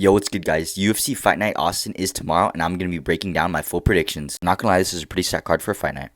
Yo, what's good, guys? UFC Fight Night Austin is tomorrow, and I'm going to be breaking down my full predictions. Not going to lie, this is a pretty sad card for a fight night.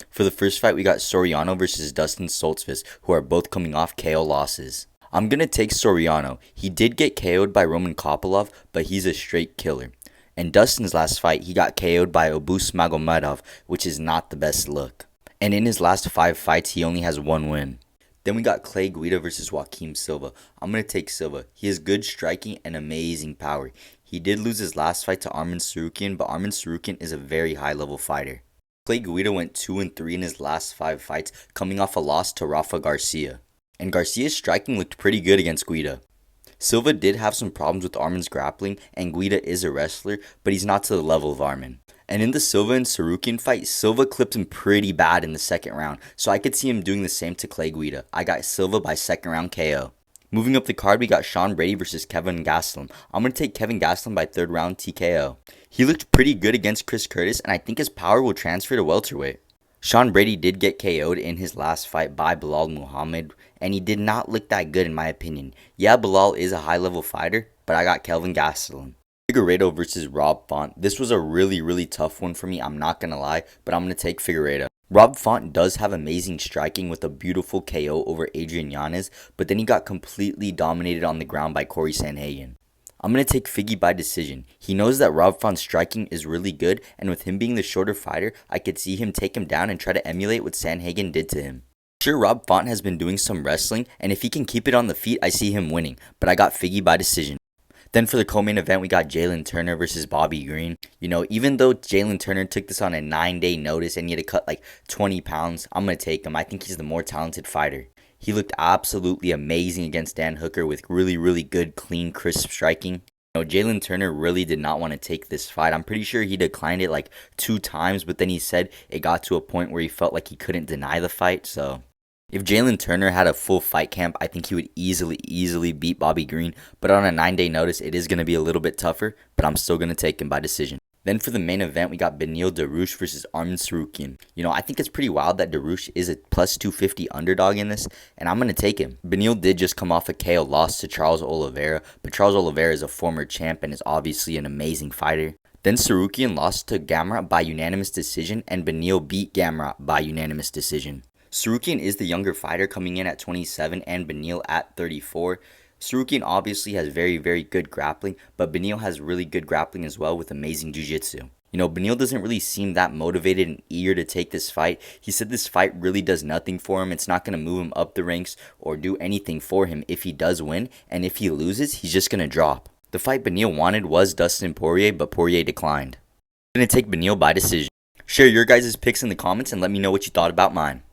For the first fight, we got Soriano versus Dustin Stoltzfus, who are both coming off KO losses. I'm going to take Soriano. He did get KO'd by Roman Kopylov, but he's a straight killer. In Dustin's last fight, he got KO'd by Abus Magomedov, which is not the best look. And in his last 5 fights, he only has 1 win. Then we got Clay Guida versus Joaquim Silva. I'm going to take Silva. He has good striking and amazing power. He did lose his last fight to Arman Tsarukyan, but Arman Tsarukyan is a very high-level fighter. Clay Guida went 2-3 in his last 5 fights, coming off a loss to Rafa Garcia. And Garcia's striking looked pretty good against Guida. Silva did have some problems with Arman's grappling, and Guida is a wrestler, but he's not to the level of Arman. And in the Silva and Tsarukyan fight, Silva clipped him pretty bad in the second round, so I could see him doing the same to Clay Guida. I got Silva by second round KO. Moving up the card, we got Sean Brady versus Kelvin Gastelum. I'm going to take Kelvin Gastelum by third round TKO. He looked pretty good against Chris Curtis, and I think his power will transfer to welterweight. Sean Brady did get KO'd in his last fight by Belal Muhammad, and he did not look that good in my opinion. Yeah, Belal is a high-level fighter, but I got Kelvin Gastelum. Figueiredo versus Rob Font. This was a really tough one for me, I'm not going to lie, but I'm going to take Figueiredo. Rob Font does have amazing striking with a beautiful KO over Adrian Yanez, but then he got completely dominated on the ground by Corey Sandhagen. I'm going to take Figgy by decision. He knows that Rob Font's striking is really good, and with him being the shorter fighter, I could see him take him down and try to emulate what Sandhagen did to him. Sure, Rob Font has been doing some wrestling, and if he can keep it on the feet, I see him winning, but I got Figgy by decision. Then for the co-main event, we got Jalen Turner versus Bobby Green. You know, even though Jalen Turner took this on a 9-day notice and he had to cut like 20 pounds, I'm going to take him. I think he's the more talented fighter. He looked absolutely amazing against Dan Hooker with really good, clean, crisp striking. You know, Jalen Turner really did not want to take this fight. I'm pretty sure he declined it like 2 times, but then he said it got to a point where he felt like he couldn't deny the fight, so if Jalen Turner had a full fight camp, I think he would easily beat Bobby Green. But on a 9-day notice, it is going to be a little bit tougher, but I'm still going to take him by decision. Then for the main event, we got Beneil Dariush versus Arman Tsarukyan. You know, I think it's pretty wild that Dariush is a plus 250 underdog in this, and I'm going to take him. Beneil did just come off a KO loss to Charles Oliveira, but Charles Oliveira is a former champ and is obviously an amazing fighter. Then Tsarukyan lost to Gamrot by unanimous decision, and Beneil beat Gamrot by unanimous decision. Tsarukyan is the younger fighter coming in at 27 and Beneil at 34. Tsarukyan obviously has very good grappling, but Beneil has really good grappling as well with amazing jiu-jitsu. You know, Beneil doesn't really seem that motivated and eager to take this fight. He said this fight really does nothing for him. It's not going to move him up the ranks or do anything for him if he does win, and if he loses, he's just going to drop. The fight Beneil wanted was Dustin Poirier, but Poirier declined. I'm going to take Beneil by decision. Share your guys' picks in the comments and let me know what you thought about mine.